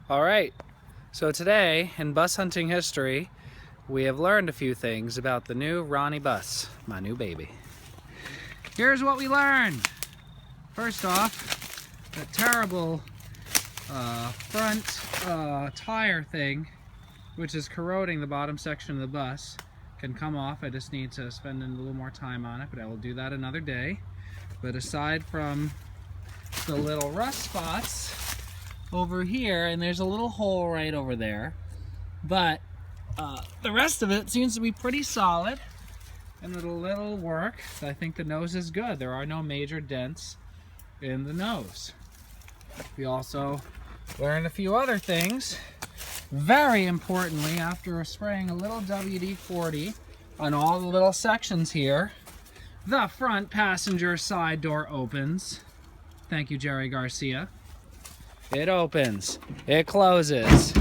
All right, so today in bus hunting history, we have learned a few things about the new Ronnie Bus, my new baby. Here's what we learned. First off, that terrible front tire thing, which is corroding the bottom section of the bus, can come off. I just need to spend a little more time on it, but I will do that another day. But aside from the little rust spots over here, and there's a little hole right over there, but the rest of it seems to be pretty solid, and it'll work. I think the nose is good. There are no major dents in the nose. We also learned a few other things. Very importantly, after spraying a little WD-40 on all the little sections here, the front passenger side door opens. Thank you, Jerry Garcia. It opens, it closes,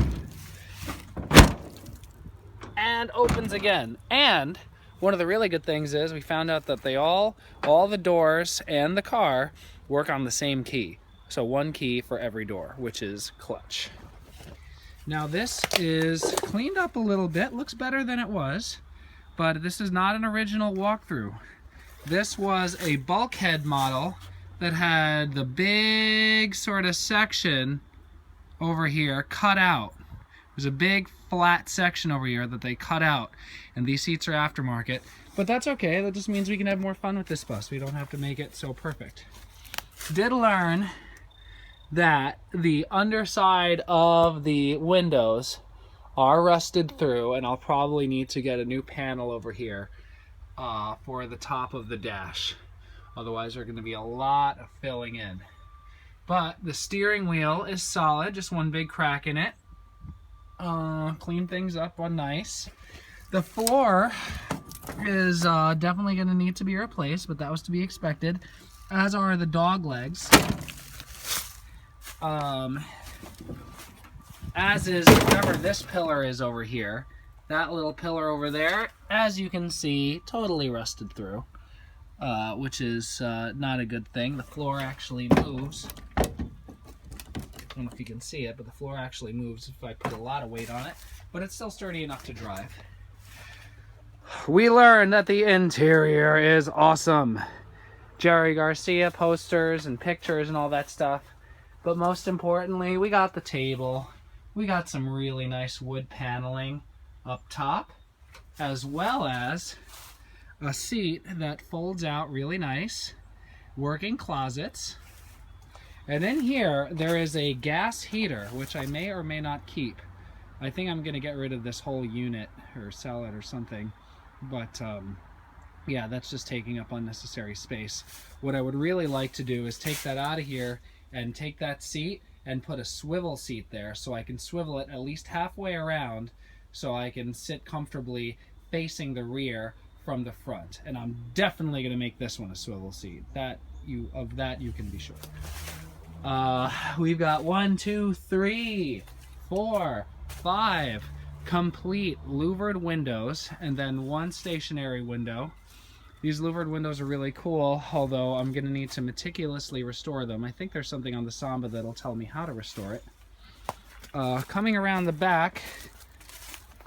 and opens again. And one of the really good things is we found out that all the doors and the car work on the same key. So one key for every door, which is clutch. Now this is cleaned up a little bit, looks better than it was, but this is not an original walkthrough. This was a bulkhead model that had the big sort of section over here cut out. There's a big flat section over here that they cut out, and these seats are aftermarket, but that's okay. That just means we can have more fun with this bus. We don't have to make it so perfect. Did learn that the underside of the windows are rusted through, and I'll probably need to get a new panel over here for the top of the dash. Otherwise, there's going to be a lot of filling in. But the steering wheel is solid, just one big crack in it. Clean things up one nice. The floor is definitely going to need to be replaced, but that was to be expected, as are the dog legs. As is whatever this pillar is over here. That little pillar over there, as you can see, totally rusted through. Which is not a good thing. The floor actually moves. I don't know if you can see it, but the floor actually moves if I put a lot of weight on it, but it's still sturdy enough to drive. We learned that the interior is awesome. Jerry Garcia posters and pictures and all that stuff, but most importantly, we got the table. We got some really nice wood paneling up top, as well as a seat that folds out really nice, working closets, and in here there is a gas heater, which I may or may not keep. I think I'm gonna get rid of this whole unit or sell it or something, but yeah, that's just taking up unnecessary space. What I would really like to do is take that out of here and take that seat and put a swivel seat there, so I can swivel it at least halfway around so I can sit comfortably facing the rear from the front. And I'm definitely going to make this one a swivel seat. Of that you can be sure. We've got 1, 2, 3, 4, 5 complete louvered windows, and then one stationary window. These louvered windows are really cool, although I'm going to need to meticulously restore them. I think there's something on the Samba that'll tell me how to restore it. Coming around the back,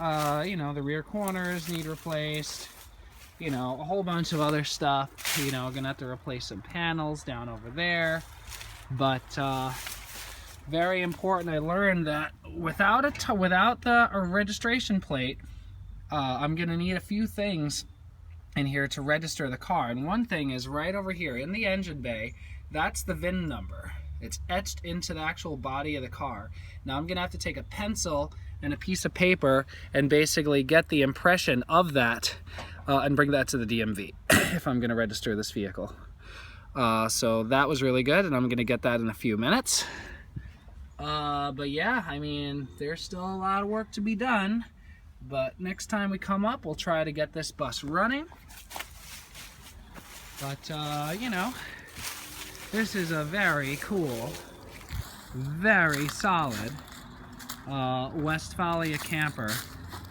you know, the rear corners need replaced. You know, a whole bunch of other stuff. You know, gonna have to replace some panels down over there. But very important, I learned that without the registration plate, I'm gonna need a few things in here to register the car. And one thing is right over here in the engine bay. That's the VIN number. It's etched into the actual body of the car. Now I'm gonna have to take a pencil and a piece of paper and basically get the impression of that and bring that to the DMV if I'm going to register this vehicle. So that was really good, and I'm going to get that in a few minutes. But yeah, I mean, there's still a lot of work to be done, but next time we come up, we'll try to get this bus running. But, you know, this is a very cool, very solid Westfalia camper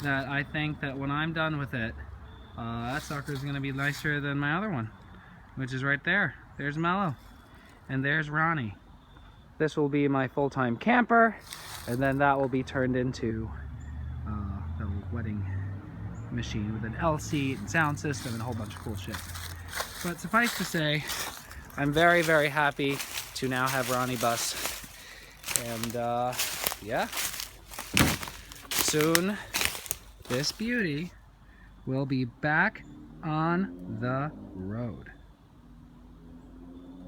that I think that when I'm done with it, that sucker's gonna be nicer than my other one, which is right there. There's Mello, and there's Ronnie. This will be my full-time camper. And then that will be turned into the wedding machine with an L seat and sound system and a whole bunch of cool shit. But suffice to say, I'm very, very happy to now have Ronnie Bus. And yeah, soon this beauty will be back on the road.